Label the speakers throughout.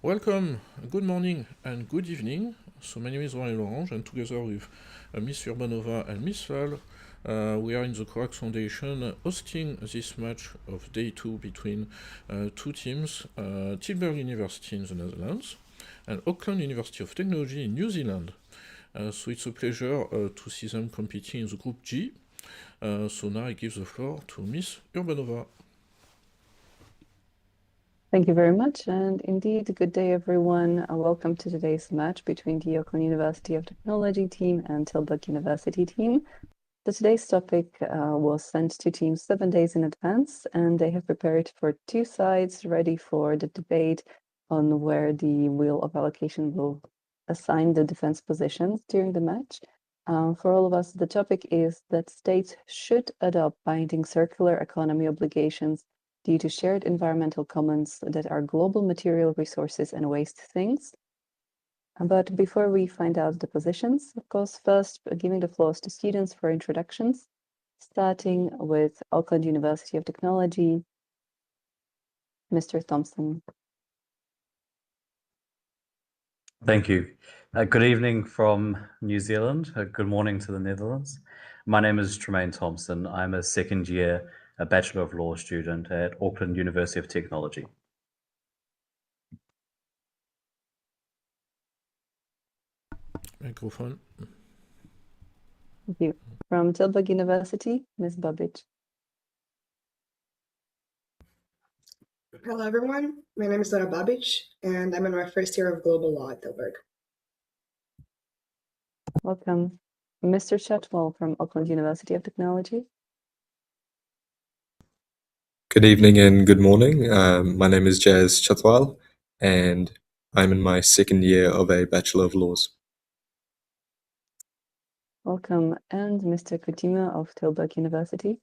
Speaker 1: Welcome, good morning and good evening. So my name is Ryan Lorange and together with Miss Urbanova and Miss Val, we are in the Corax Foundation hosting this match of day 2 between two teams, Tilburg University in the Netherlands and Auckland University of Technology in New Zealand. So it's a pleasure to see them competing in the Group G. So now I give the floor to Miss Urbanova.
Speaker 2: Thank you very much, and indeed, good day everyone. Welcome to today's match between the Auckland University of Technology team and Tilburg University team. Today's topic was sent to teams 7 days in advance, and they have prepared for two sides ready for the debate on where the wheel of allocation will assign the defense positions during the match. For all of us, the topic is that states should adopt binding circular economy obligations due to shared environmental commons that are global material resources and waste things. But before we find out the positions, of course, first giving the floors to students for introductions, starting with Auckland University of Technology, Mr. Thompson.
Speaker 3: Thank you. Good evening from New Zealand. Good morning to the Netherlands. My name is Tremaine Thompson. I'm a second year Bachelor of Law student at Auckland University of Technology.
Speaker 1: Microphone.
Speaker 2: Thank you. From Tilburg University, Ms. Babic.
Speaker 4: Hello, everyone. My name is Dora Babic, and I'm in my first year of global law at Tilburg.
Speaker 2: Welcome. Mr. Chatwell from Auckland University of Technology.
Speaker 5: Good evening and good morning. My name is Jazz Chatwal, and I'm in my second year of a Bachelor of Laws.
Speaker 2: Welcome. And Mr. Kutima of Tilburg University.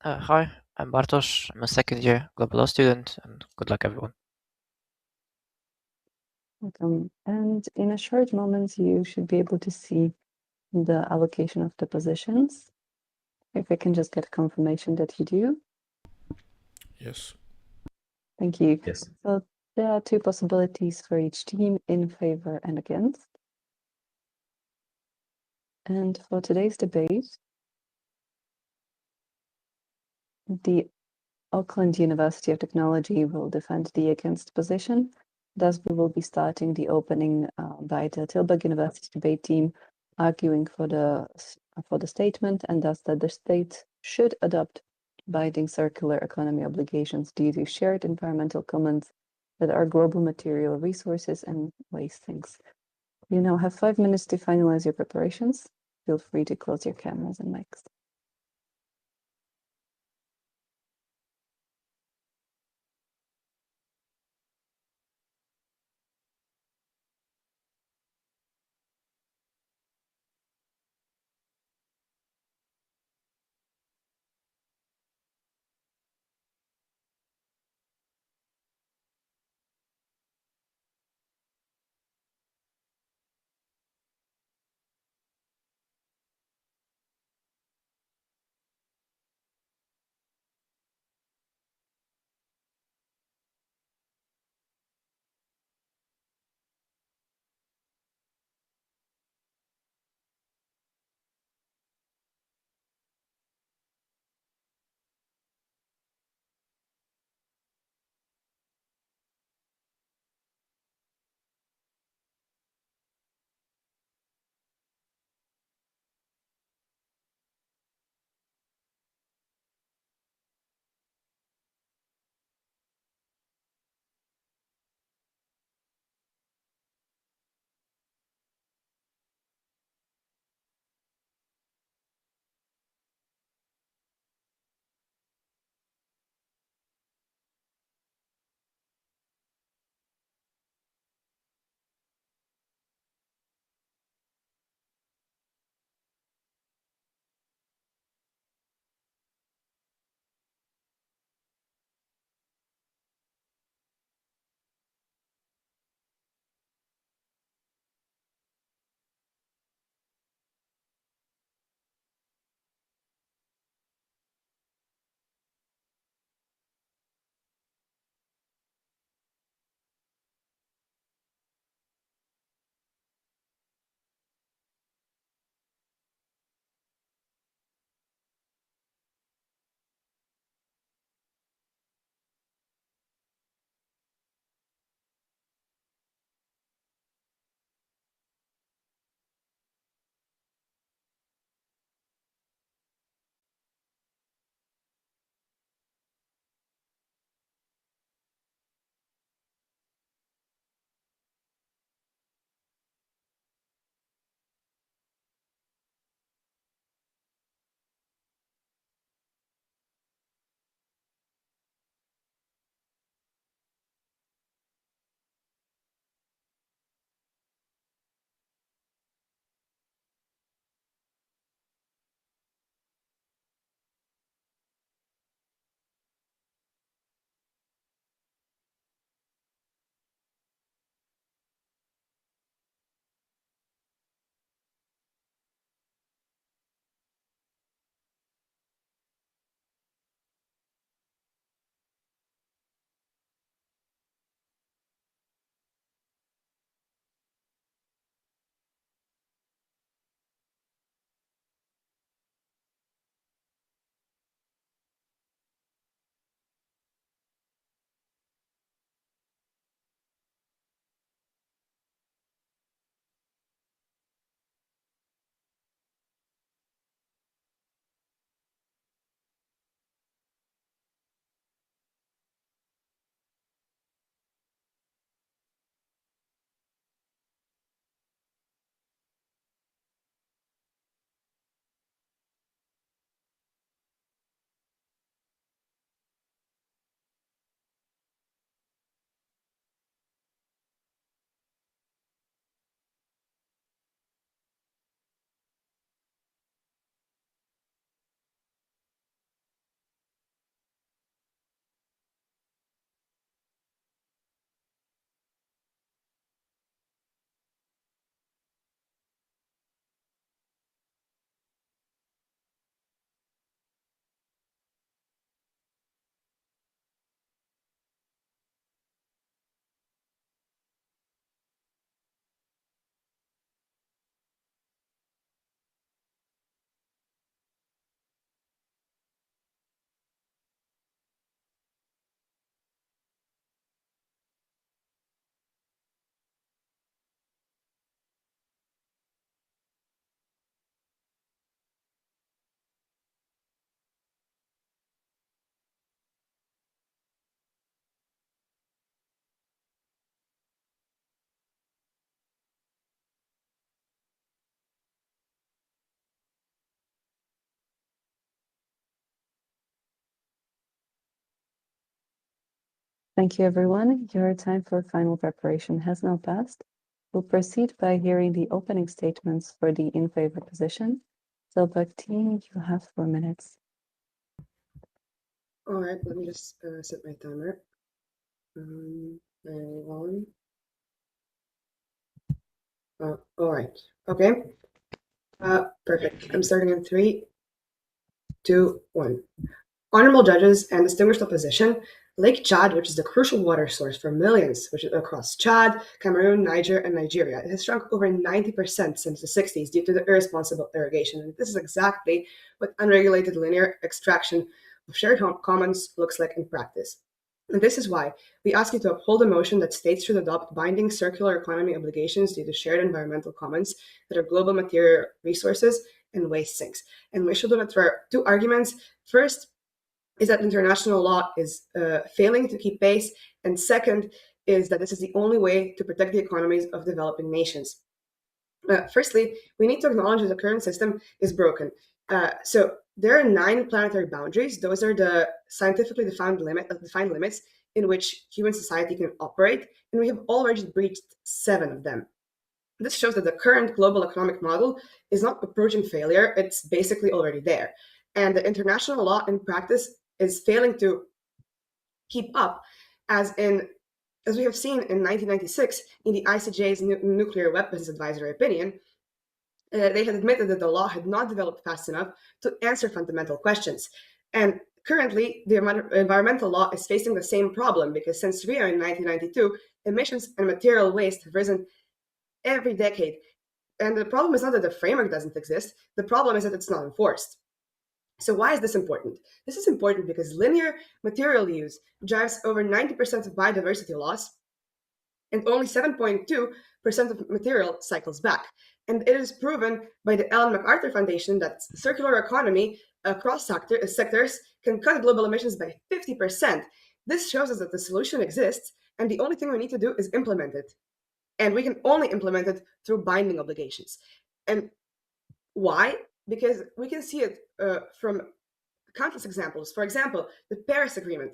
Speaker 6: Hi, I'm Bartosz. I'm a second year global law student, and good luck, everyone.
Speaker 2: Welcome. And in a short moment, you should be able to see the allocation of the positions. If I can just get confirmation that you do.
Speaker 1: Yes.
Speaker 2: Thank you.
Speaker 3: Yes.
Speaker 2: So there are two possibilities for each team, in favor and against. And for today's debate, the Auckland University of Technology will defend the against position. Thus, we will be starting the opening by the Tilburg University debate team, arguing for the statement, and thus that the state should adopt binding circular economy obligations due to shared environmental commons that are global material resources and waste things. You now have 5 minutes to finalize your preparations. Feel free to close your cameras and mics. Thank you, everyone. Your time for final preparation has now passed. We'll proceed by hearing the opening statements for the in favor position. Tilburg team, you have 4 minutes.
Speaker 4: All right, let me just set my timer. All right, okay. Perfect. I'm starting in 3, 2, 1. Honorable judges and distinguished opposition, Lake Chad, which is the crucial water source for millions which is across Chad, Cameroon, Niger, and Nigeria, it has shrunk over 90% since the 60s due to the irresponsible irrigation. And this is exactly what unregulated linear extraction of shared commons looks like in practice. And this is why we ask you to uphold a motion that states should adopt binding circular economy obligations due to shared environmental commons that are global material resources and waste sinks. And we should do that for 2 arguments. First, is that international law is failing to keep pace, and second is that this is the only way to protect the economies of developing nations. Firstly, we need to acknowledge that the current system is broken. So there are 9 planetary boundaries. Those are the scientifically defined limits in which human society can operate, and we have already breached 7 of them. This shows that the current global economic model is not approaching failure, it's basically already there. And the international law in practice is failing to keep up, as we have seen in 1996 in the ICJ's nuclear weapons advisory opinion. They had admitted that the law had not developed fast enough to answer fundamental questions. And currently, the environmental law is facing the same problem, because since Rio in 1992, emissions and material waste have risen every decade. And the problem is not that the framework doesn't exist, the problem is that it's not enforced. So why is this important? This is important because linear material use drives over 90% of biodiversity loss, and only 7.2% of material cycles back. And it is proven by the Ellen MacArthur Foundation that circular economy across sectors can cut global emissions by 50%. This shows us that the solution exists, and the only thing we need to do is implement it. And we can only implement it through binding obligations. And why? Because we can see it from countless examples. For example, the Paris Agreement.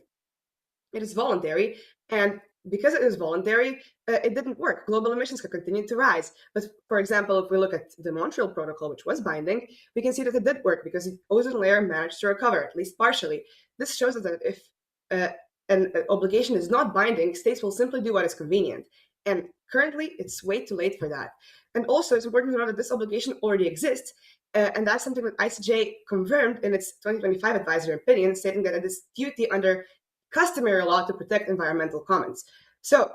Speaker 4: It is voluntary, and because it is voluntary, it didn't work. Global emissions could continue to rise. But for example, if we look at the Montreal Protocol, which was binding, we can see that it did work because the ozone layer managed to recover, at least partially. This shows us that if an obligation is not binding, states will simply do what is convenient. And currently, it's way too late for that. And also, it's important to know that this obligation already exists, and that's something that ICJ confirmed in its 2025 advisory opinion, stating that it is duty under customary law to protect environmental commons. So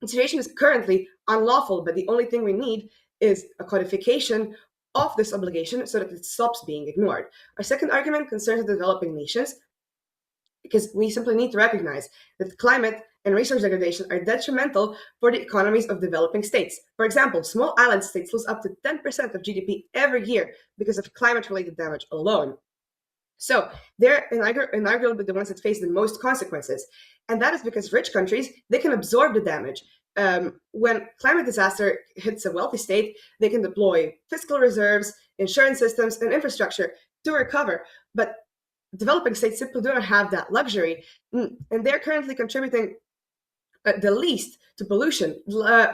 Speaker 4: the situation is currently unlawful, but the only thing we need is a codification of this obligation so that it stops being ignored. Our second argument concerns the developing nations, because we simply need to recognize that climate and resource degradation are detrimental for the economies of developing states. For example, small island states lose up to 10% of GDP every year because of climate-related damage alone. So they're inarguably the ones that face the most consequences. And that is because rich countries, they can absorb the damage. When climate disaster hits a wealthy state, they can deploy fiscal reserves, insurance systems, and infrastructure to recover. But developing states simply do not have that luxury. And they're currently contributing the least to pollution.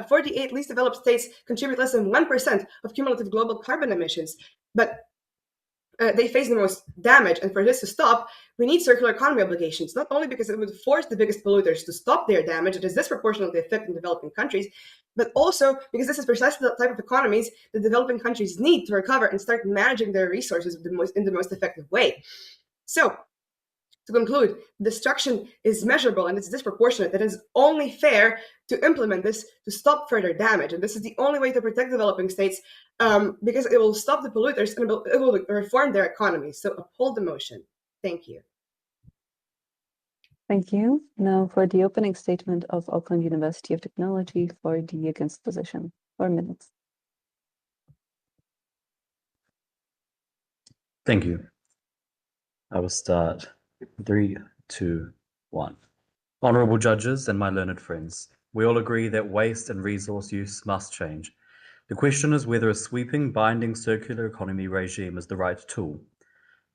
Speaker 4: 48 least developed states contribute less than 1% of cumulative global carbon emissions. But they face the most damage, and for this to stop, we need circular economy obligations, not only because it would force the biggest polluters to stop their damage that is disproportionately affecting developing countries, but also because this is precisely the type of economies that developing countries need to recover and start managing their resources in the most effective way. So, to conclude, destruction is measurable and it's disproportionate. It is only fair to implement this to stop further damage. And this is the only way to protect developing states, because it will stop the polluters and it will reform their economies. So uphold the motion. Thank you.
Speaker 2: Thank you. Now for the opening statement of Auckland University of Technology for the against position. 4 minutes.
Speaker 3: Thank you. I will start. 3, 2, 1. Honourable judges and my learned friends, we all agree that waste and resource use must change. The question is whether a sweeping, binding circular economy regime is the right tool.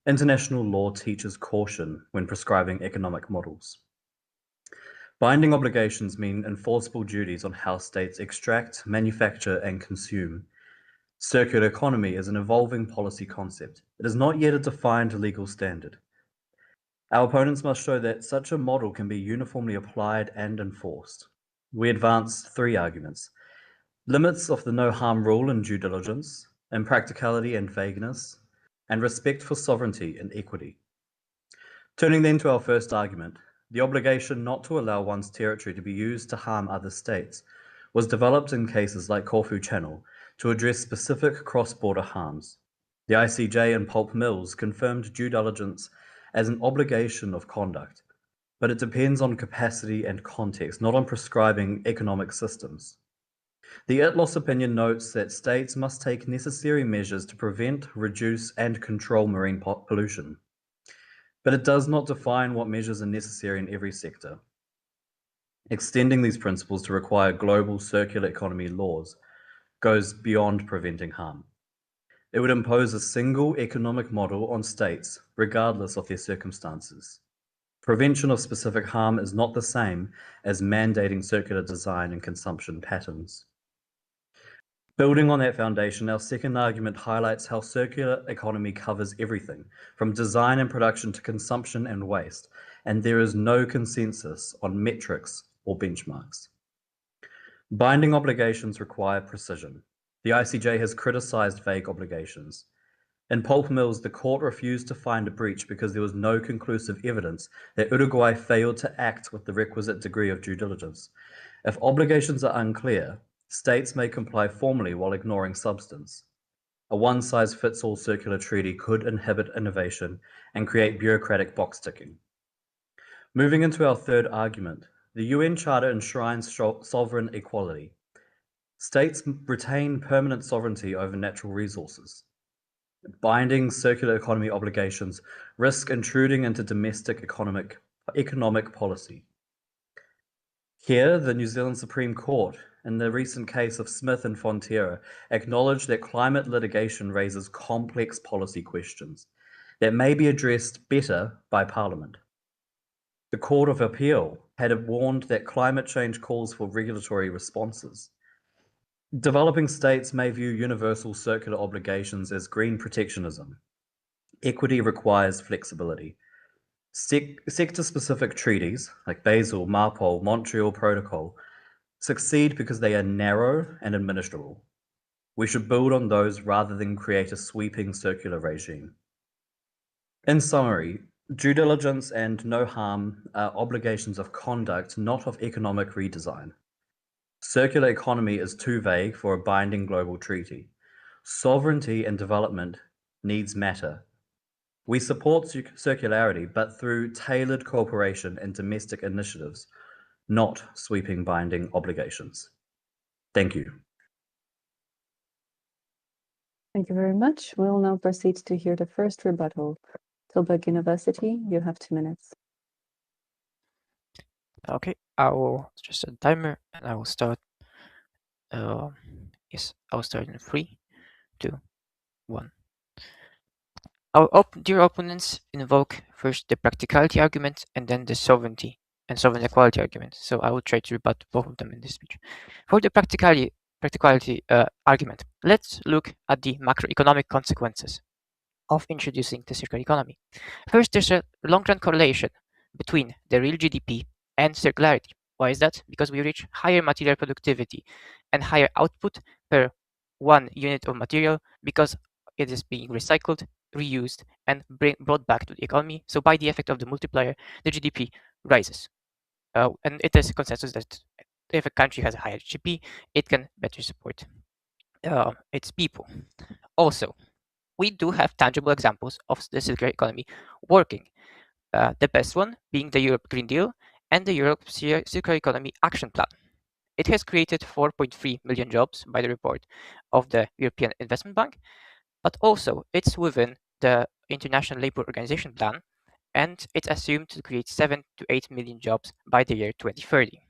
Speaker 3: International law teaches caution when prescribing economic models. Binding obligations mean enforceable duties on how states extract, manufacture, and consume. Circular economy is an evolving policy concept. It is not yet a defined legal standard. Our opponents must show that such a model can be uniformly applied and enforced. We advance 3 arguments: limits of the no harm rule in due diligence, impracticality and vagueness, and respect for sovereignty and equity. Turning then to our first argument, the obligation not to allow one's territory to be used to harm other states was developed in cases like Corfu Channel to address specific cross-border harms. The ICJ and Pulp Mills confirmed due diligence as an obligation of conduct, but it depends on capacity and context, not on prescribing economic systems. The ITLOS opinion notes that states must take necessary measures to prevent, reduce, and control marine pollution. But it does not define what measures are necessary in every sector. Extending these principles to require global circular economy laws goes beyond preventing harm. It would impose a single economic model on states, regardless of their circumstances. Prevention of specific harm is not the same as mandating circular design and consumption patterns. Building on that foundation, our second argument highlights how circular economy covers everything, from design and production to consumption and waste, and there is no consensus on metrics or benchmarks. Binding obligations require precision. The ICJ has criticized vague obligations. In Pulp Mills, the court refused to find a breach because there was no conclusive evidence that Uruguay failed to act with the requisite degree of due diligence. If obligations are unclear, states may comply formally while ignoring substance. A one-size-fits-all circular treaty could inhibit innovation and create bureaucratic box-ticking. Moving into our third argument, the UN Charter enshrines sovereign equality. States retain permanent sovereignty over natural resources. Binding circular economy obligations risk intruding into domestic economic policy. Here, the New Zealand Supreme Court, in the recent case of Smith and Fonterra, acknowledged that climate litigation raises complex policy questions that may be addressed better by Parliament. The Court of Appeal had warned that climate change calls for regulatory responses. Developing states may view universal circular obligations as green protectionism. Equity requires flexibility. Sector-specific treaties, like Basel, MARPOL, Montreal Protocol, succeed because they are narrow and administrable. We should build on those rather than create a sweeping circular regime. In summary, due diligence and no harm are obligations of conduct, not of economic redesign. Circular economy is too vague for a binding global treaty. Sovereignty and development needs matter. We support circularity, but through tailored cooperation and domestic initiatives, not sweeping binding obligations. Thank you.
Speaker 2: Thank you very much. We'll now proceed to hear the first rebuttal. Tilburg University, you have 2 minutes.
Speaker 6: Okay, I will just set a timer and I will start. Yes, I will start in 3, 2, 1. Our dear opponents invoke first the practicality argument and then the sovereignty and sovereign equality argument. So I will try to rebut both of them in this speech. For the practicality argument, let's look at the macroeconomic consequences of introducing the circular economy. First, there's a long-term correlation between the real GDP and circularity. Why is that? Because we reach higher material productivity and higher output per 1 unit of material because it is being recycled, reused, and brought back to the economy. So by the effect of the multiplier, the GDP rises. And it is a consensus that if a country has a higher GDP, it can better support its people. Also, we do have tangible examples of the circular economy working. The best one being the Europe Green Deal and the Europe Circular Economy Action Plan. It has created 4.3 million jobs by the report of the European Investment Bank, but also it's within the International Labour Organization plan, and it's assumed to create 7 to 8 million jobs by the year 2030.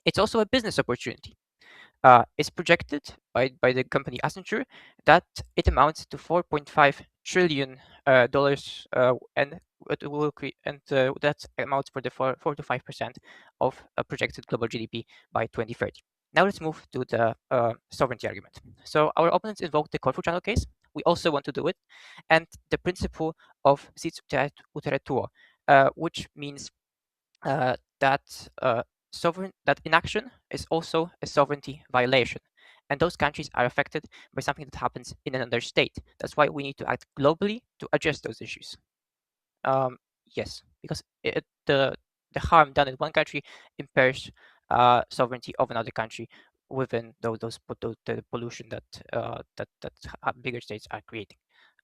Speaker 6: It's also a business opportunity. It's projected by the company Accenture that it amounts to $4.5 trillion and that amounts for the 4 to 5% of projected global GDP by 2030. Now let's move to the sovereignty argument. So our opponents invoke the Corfu Channel case. We also want to do it, and the principle of sit utere tuo, which means that inaction is also a sovereignty violation, and those countries are affected by something that happens in another state. That's why we need to act globally to address those issues. Yes, because the harm done in one country impairs sovereignty of another country within the pollution that bigger states are creating.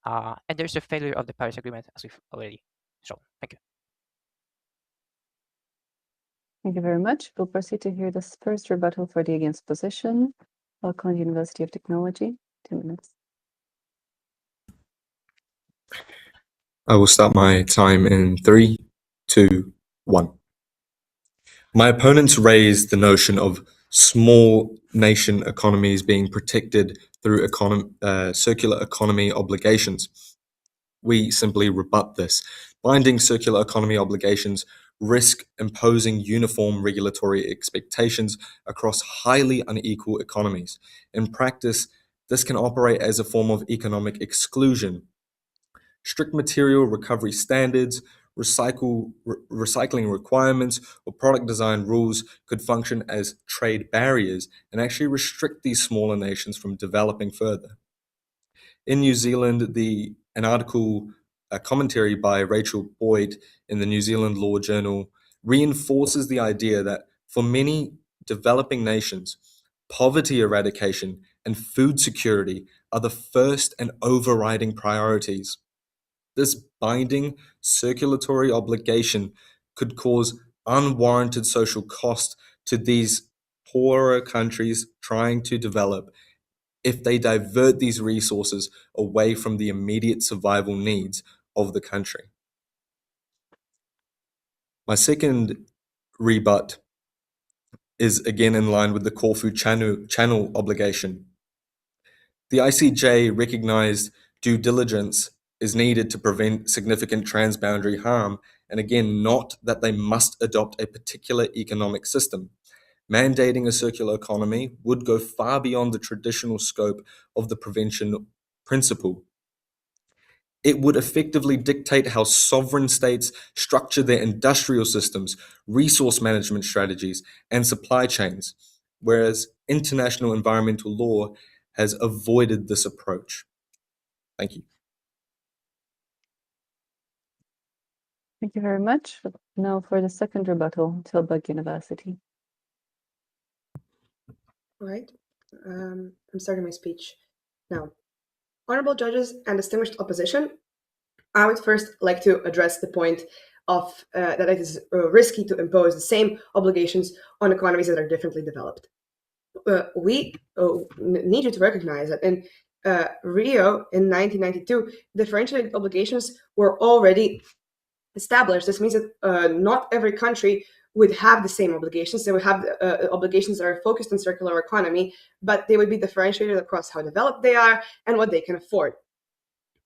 Speaker 6: And there's a failure of the Paris Agreement, as we've already shown. Thank you.
Speaker 2: Thank you very much. We'll proceed to hear this first rebuttal for the against position. Auckland University of Technology, 2 minutes.
Speaker 5: I will start my time in 3, 2, 1. My opponents raised the notion of small nation economies being protected through circular economy obligations. We simply rebut this. Binding circular economy obligations risk imposing uniform regulatory expectations across highly unequal economies. In practice, this can operate as a form of economic exclusion. Strict material recovery standards, recycling requirements, or product design rules could function as trade barriers and actually restrict these smaller nations from developing further. In New Zealand, a commentary by Rachel Boyd in the New Zealand Law Journal reinforces the idea that for many developing nations, poverty eradication and food security are the first and overriding priorities. This binding circulatory obligation could cause unwarranted social cost to these poorer countries trying to develop if they divert these resources away from the immediate survival needs of the country. My second rebut is again in line with the Corfu Channel obligation. The ICJ recognized due diligence is needed to prevent significant transboundary harm, and again, not that they must adopt a particular economic system. Mandating a circular economy would go far beyond the traditional scope of the prevention principle. It would effectively dictate how sovereign states structure their industrial systems, resource management strategies, and supply chains, whereas international environmental law has avoided this approach. Thank you.
Speaker 2: Thank you very much. Now for the second rebuttal, Tilburg University.
Speaker 4: All right. I'm starting my speech now. Honorable judges and distinguished opposition, I would first like to address the point of that it is risky to impose the same obligations on economies that are differently developed. We need you to recognize that in Rio in 1992, differentiated obligations were already established. This means that not every country would have the same obligations. They would have obligations that are focused on circular economy, but they would be differentiated across how developed they are and what they can afford.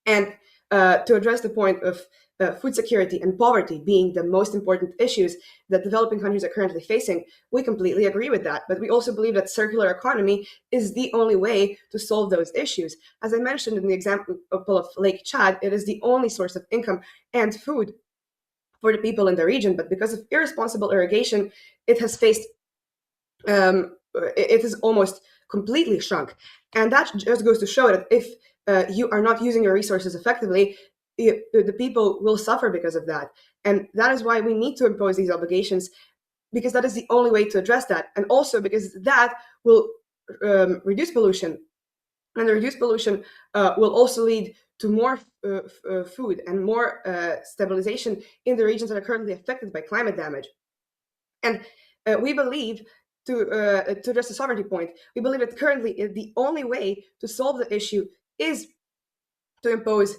Speaker 4: And to address the point of food security and poverty being the most important issues that developing countries are currently facing, we completely agree with that. But we also believe that circular economy is the only way to solve those issues. As I mentioned in the example of Lake Chad, it is the only source of income and food for the people in the region, but because of irresponsible irrigation, it has almost completely shrunk. And that just goes to show that if you are not using your resources effectively, the people will suffer because of that. And that is why we need to impose these obligations, because that is the only way to address that. And also because that will reduce pollution. And the reduced pollution will also lead to more food and more stabilization in the regions that are currently affected by climate damage. And we believe, to address the sovereignty point, we believe that currently the only way to solve the issue is to impose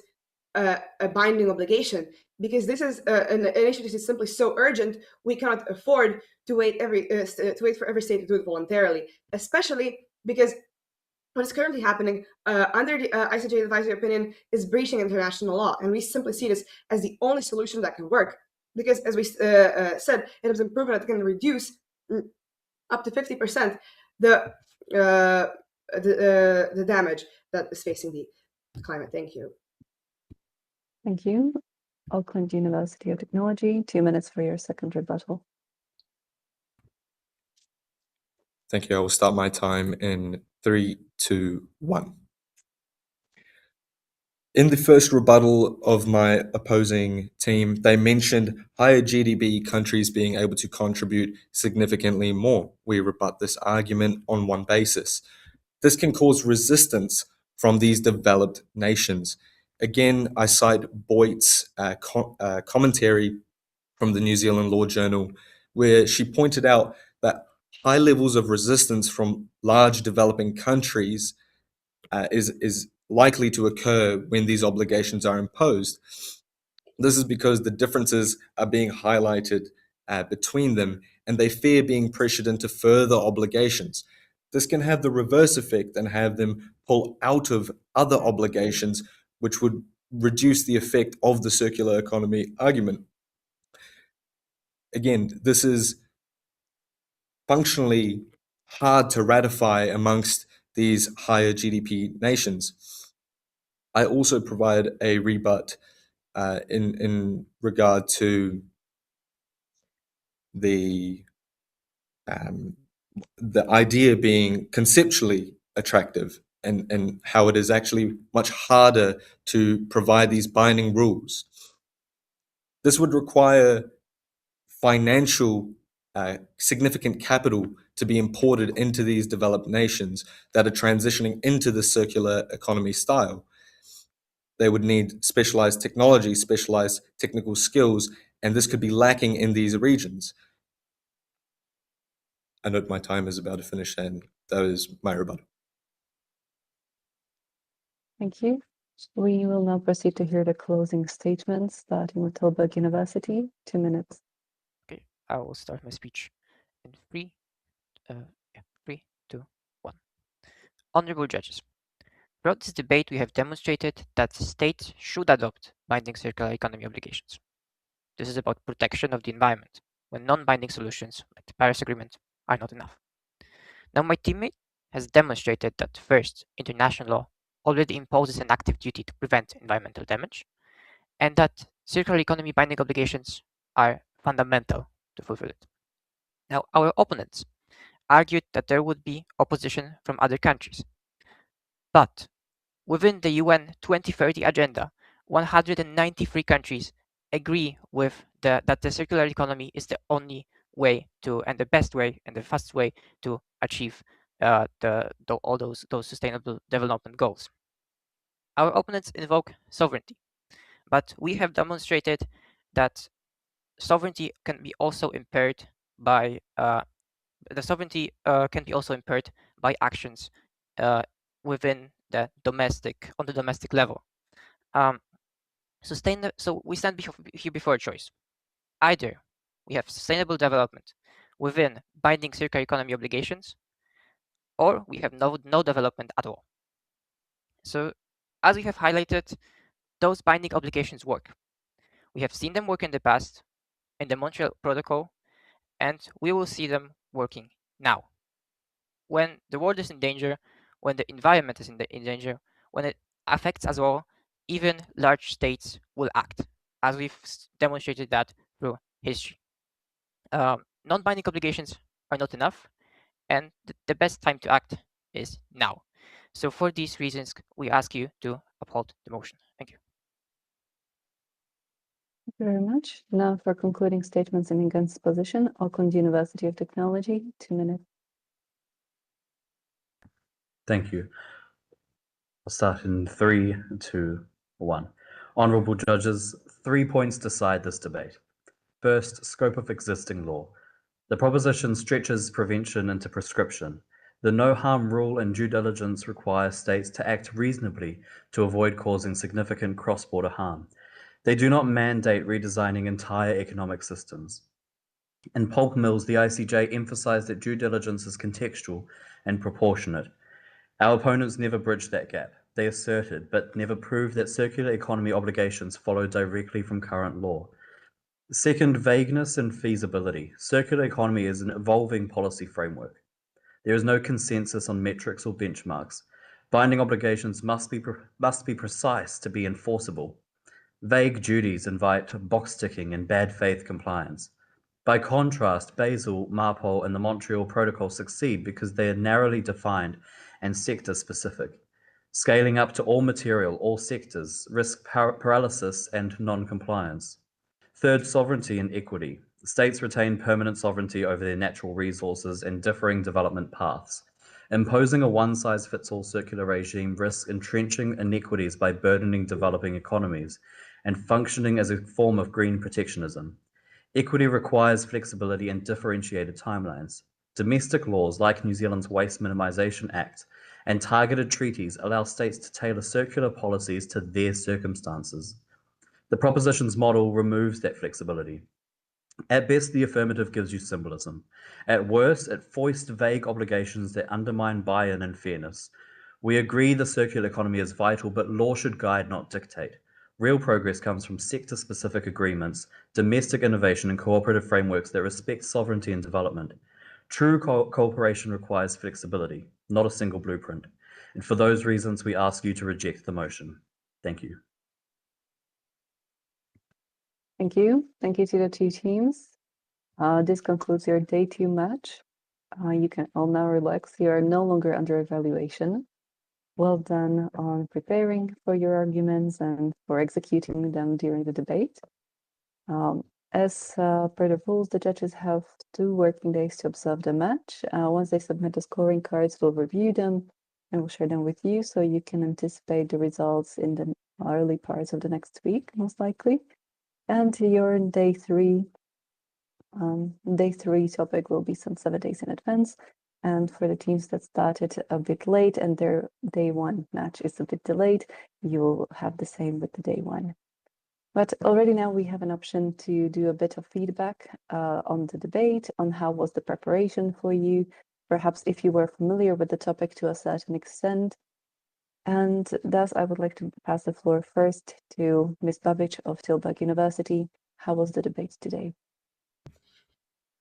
Speaker 4: a binding obligation, because this is an issue that is simply so urgent, we cannot afford to wait for every state to do it voluntarily, especially because what is currently happening under the ICJ advisory opinion is breaching international law, and we simply see this as the only solution that can work. Because, as we said, it has been proven that it can reduce up to 50% the damage that is facing the climate. Thank you.
Speaker 2: Thank you. Auckland University of Technology, 2 minutes for your second rebuttal.
Speaker 5: Thank you. I will start my time in 3, 2, 1. In the first rebuttal of my opposing team, they mentioned higher GDP countries being able to contribute significantly more. We rebut this argument on one basis. This can cause resistance from these developed nations. Again, I cite Boyd's commentary from the New Zealand Law Journal, where she pointed out that high levels of resistance from large developing countries is likely to occur when these obligations are imposed. This is because the differences are being highlighted between them, and they fear being pressured into further obligations. This can have the reverse effect and have them pull out of other obligations, which would reduce the effect of the circular economy argument. Again, this is functionally hard to ratify amongst these higher GDP nations. I also provide a rebut in regard to the idea being conceptually attractive and how it is actually much harder to provide these binding rules. This would require financial significant capital to be imported into these developed nations that are transitioning into the circular economy style. They would need specialized technology, specialized technical skills, and this could be lacking in these regions. I note my time is about to finish, and that is my rebuttal.
Speaker 2: Thank you. We will now proceed to hear the closing statements, starting with Tilburg University, 2 minutes.
Speaker 6: Okay, I will start my speech in 3, 2, 1. Honorable judges, throughout this debate we have demonstrated that states should adopt binding circular economy obligations. This is about protection of the environment, when non-binding solutions, like the Paris Agreement, are not enough. Now my teammate has demonstrated that first, international law already imposes an active duty to prevent environmental damage, and that circular economy binding obligations are fundamental to fulfill it. Now, our opponents argued that there would be opposition from other countries. But within the UN 2030 agenda, 193 countries agree with that the circular economy is the only way to, and the best way, and the fastest way to achieve all those sustainable development goals. Our opponents invoke sovereignty, but we have demonstrated that sovereignty can be also impaired by actions within the domestic level. So we stand here before a choice. Either we have sustainable development within binding circular economy obligations, or we have no development at all. So, as we have highlighted, those binding obligations work. We have seen them work in the past, in the Montreal Protocol, and we will see them working now. When the world is in danger, when the environment is in danger, when it affects us all, even large states will act, as we've demonstrated that through history. Non-binding obligations are not enough, and the best time to act is now. So for these reasons, we ask you to uphold the motion. Thank you.
Speaker 2: Thank you very much. Now for concluding statements in against position, Auckland University of Technology, 2 minutes.
Speaker 3: Thank you. I'll start in 3, 2, 1. Honourable judges, 3 points decide this debate. First, scope of existing law. The proposition stretches prevention into prescription. The no-harm rule and due diligence require states to act reasonably to avoid causing significant cross-border harm. They do not mandate redesigning entire economic systems. In pulp mills, the ICJ emphasized that due diligence is contextual and proportionate. Our opponents never bridged that gap. They asserted, but never proved that circular economy obligations follow directly from current law. Second, vagueness and feasibility. Circular economy is an evolving policy framework. There is no consensus on metrics or benchmarks. Binding obligations must be precise to be enforceable. Vague duties invite box ticking and bad faith compliance. By contrast, Basel, MARPOL, and the Montreal Protocol succeed because they are narrowly defined and sector specific. Scaling up to all material, all sectors, risk paralysis and non-compliance. Third, sovereignty and equity. States retain permanent sovereignty over their natural resources and differing development paths. Imposing a one-size-fits-all circular regime risks entrenching inequities by burdening developing economies and functioning as a form of green protectionism. Equity requires flexibility and differentiated timelines. Domestic laws like New Zealand's Waste Minimisation Act and targeted treaties allow states to tailor circular policies to their circumstances. The propositions model removes that flexibility. At best, the affirmative gives you symbolism. At worst, it foists vague obligations that undermine buy-in and fairness. We agree the circular economy is vital, but law should guide, not dictate. Real progress comes from sector-specific agreements, domestic innovation, and cooperative frameworks that respect sovereignty and development. True cooperation requires flexibility, not a single blueprint. And for those reasons, we ask you to reject the motion. Thank you.
Speaker 2: Thank you. Thank you to the two teams. This concludes your day 2 match. You can all now relax. You are no longer under evaluation. Well done on preparing for your arguments and for executing them during the debate. As per the rules, the judges have 2 working days to observe the match. Once they submit the scoring cards, we'll review them and we'll share them with you so you can anticipate the results in the early parts of the next week, most likely. And your day 3 topic will be sent 7 days in advance. And for the teams that started a bit late and their day 1 match is a bit delayed, you will have the same with the day 1. But already now we have an option to do a bit of feedback on the debate, on how was the preparation for you, perhaps if you were familiar with the topic to a certain extent. And thus, I would like to pass the floor first to Ms. Babic of Tilburg University. How was the debate today?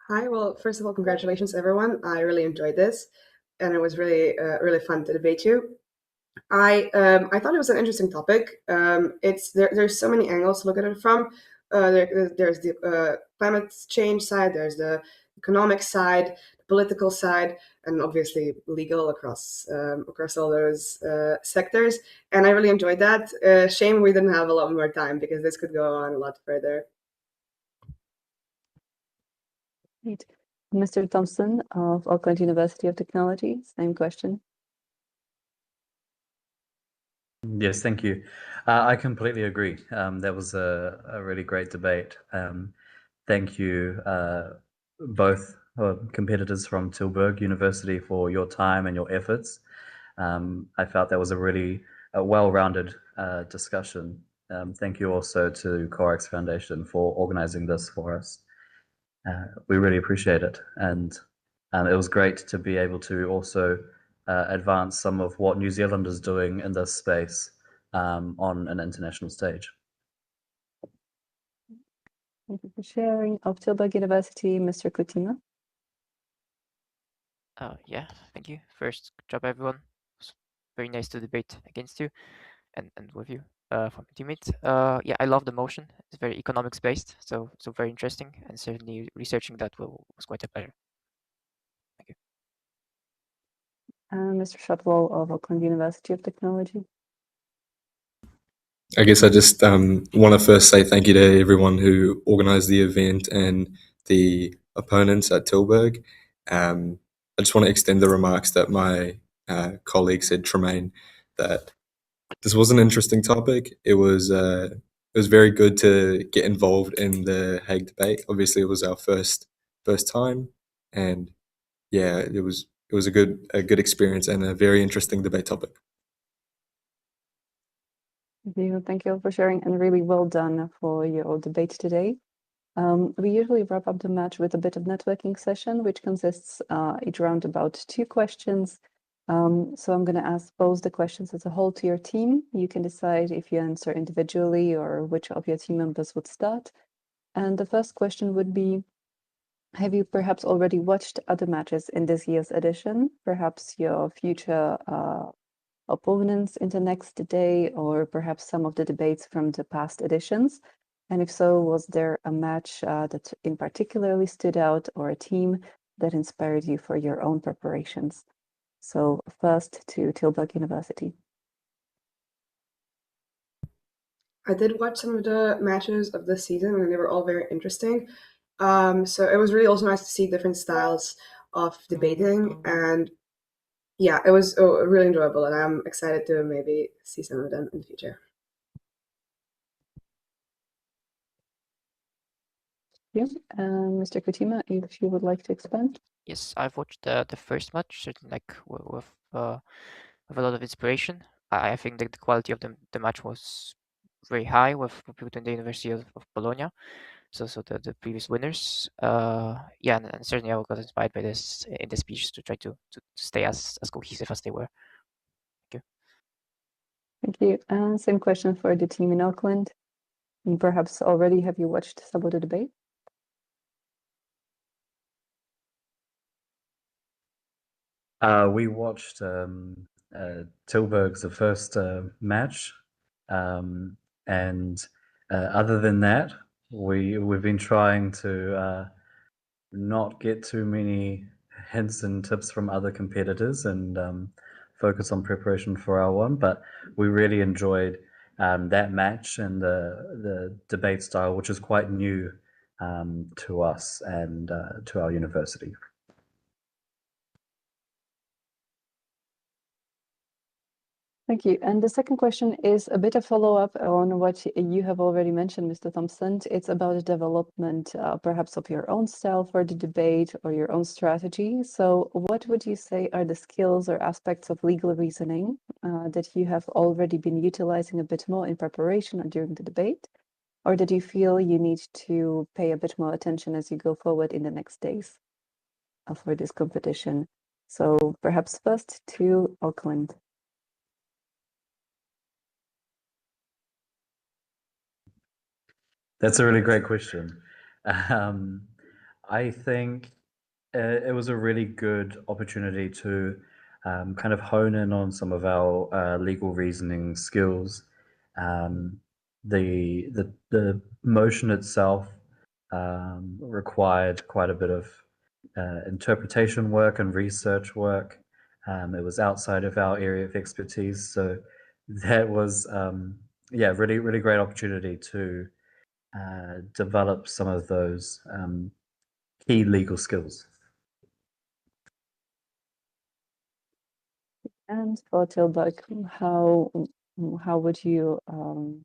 Speaker 4: Hi, well, first of all, congratulations, everyone. I really enjoyed this, and it was really, really fun to debate you. I thought it was an interesting topic. There's so many angles to look at it from. There's the climate change side, there's the economic side, the political side, and obviously legal across all those sectors. And I really enjoyed that. Shame we didn't have a lot more time because this could go on a lot further.
Speaker 2: Great. Mr. Thompson of Auckland University of Technology, same question.
Speaker 3: Yes, thank you. I completely agree. That was a really great debate. Thank you, both competitors from Tilburg University, for your time and your efforts. I felt that was a really well-rounded discussion. Thank you also to COREX Foundation for organizing this for us. We really appreciate it. And it was great to be able to also advance some of what New Zealand is doing in this space on an international stage.
Speaker 2: Thank you for sharing. Of Tilburg University, Mr. Coutinho.
Speaker 6: Yeah, thank you. First, good job, everyone. It was very nice to debate against you and with you from my teammates. Yeah, I love the motion. It's very economics based, so very interesting, and certainly researching that was quite a pleasure. Thank you.
Speaker 2: Mr. Shotwell of Auckland University of Technology.
Speaker 5: I guess I just want to first say thank you to everyone who organised the event and the opponents at Tilburg. I just want to extend the remarks that my colleague said, Tremaine, that this was an interesting topic. It was very good to get involved in the Hague debate. Obviously, it was our first time, and yeah, it was a good experience and a very interesting debate topic.
Speaker 2: Thank you all for sharing, and really well done for your debate today. We usually wrap up the match with a bit of networking session, which consists each round about 2 questions So I'm going to pose the questions as a whole to your team. You can decide if you answer individually or which of your team members would start. And the first question would be, have you perhaps already watched other matches in this year's edition? Perhaps your future opponents in the next day, or perhaps some of the debates from the past editions? And if so, was there a match that in particularly stood out, or a team that inspired you for your own preparations? So first to Tilburg University.
Speaker 4: I did watch some of the matches of this season, and they were all very interesting. So it was really also nice to see different styles of debating, and yeah, it was really enjoyable, and I'm excited to maybe see some of them in the future.
Speaker 2: Yeah, Mr. Kutima, if you would like to expand.
Speaker 6: Yes, I've watched the first match, certainly like with a lot of inspiration. I think that the quality of the match was very high with between the University of Bologna, so the previous winners. Yeah, and certainly I got inspired by this in the speech to try to stay as cohesive as they were.
Speaker 2: Thank you. Same question for the team in Auckland. And perhaps already have you watched some of the debate?
Speaker 3: We watched Tilburg's the first match, and other than that, we've been trying to not get too many hints and tips from other competitors and focus on preparation for our one. But we really enjoyed that match and the debate style, which is quite new to us and to our university.
Speaker 2: Thank you. And the second question is a bit of follow-up on what you have already mentioned, Mr. Thompson. It's about the development, perhaps of your own style for the debate or your own strategy. So what would you say are the skills or aspects of legal reasoning that you have already been utilizing a bit more in preparation or during the debate? Or did you feel you need to pay a bit more attention as you go forward in the next days for this competition? So perhaps first to Auckland.
Speaker 3: That's a really great question. I think it was a really good opportunity to kind of hone in on some of our legal reasoning skills. The motion itself required quite a bit of interpretation work and research work. It was outside of our area of expertise, so that was really great opportunity to develop some of those key legal skills.
Speaker 2: And for Tilburg, how would you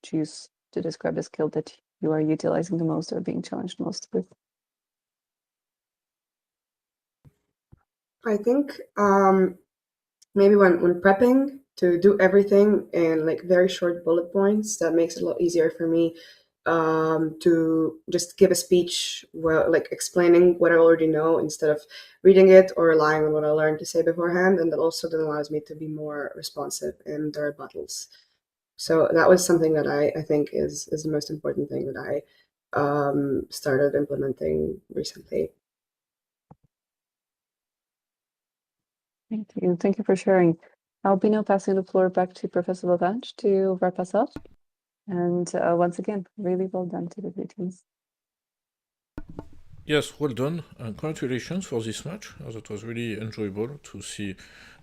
Speaker 2: choose to describe the skill that you are utilizing the most or being challenged most with?
Speaker 4: I think maybe when prepping to do everything in like very short bullet points, that makes it a lot easier for me to just give a speech, well, like explaining what I already know instead of reading it or relying on what I learned to say beforehand. And that also then allows me to be more responsive in the rebuttals. So that was something that I think is the most important thing that I started implementing recently.
Speaker 2: Thank you. Thank you for sharing. I'll be now passing the floor back to Professor Lavange to wrap us up. And once again, really well done to the two teams.
Speaker 1: Yes, well done, and congratulations for this match, as it was really enjoyable to see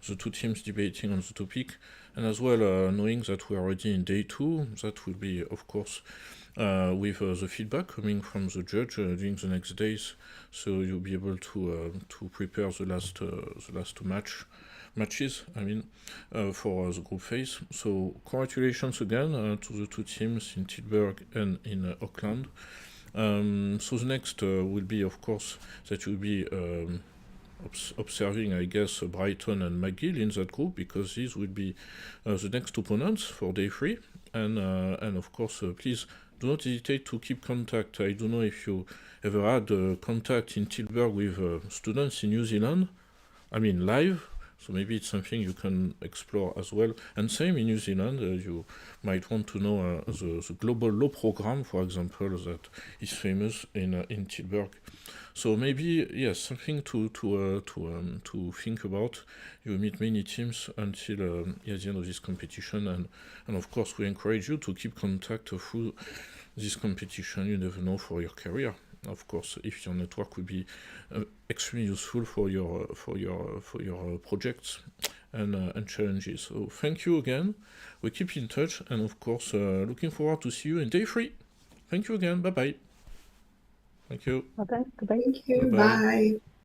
Speaker 1: the two teams debating on the topic, and as well knowing that we're already in day 2, that will be, of course, with the feedback coming from the judge during the next days, so you'll be able to prepare the last two matches, for the group phase. So congratulations again to the two teams in Tilburg and in Auckland. So the next will be, of course, that you'll be observing, I guess, Brighton and McGill in that group, because these will be the next opponents for day 3. And of course, please do not hesitate to keep contact. I don't know if you ever had contact in Tilburg with students in New Zealand. I mean live, So maybe it's something you can explore as well. And same in New Zealand, you might want to know the global law program, for example, that is famous in Tilburg. So maybe yes, something to think about. You meet many teams until the end of this competition, and of course we encourage you to keep contact through this competition. You never know for your career. Of course, if your network would be extremely useful for your projects and challenges. So thank you again. We keep in touch, and of course, looking forward to see you in day 3. Thank you again. Bye bye. Thank you.
Speaker 2: Well done. Goodbye.
Speaker 4: Thank you.
Speaker 1: Bye-bye.
Speaker 4: Bye.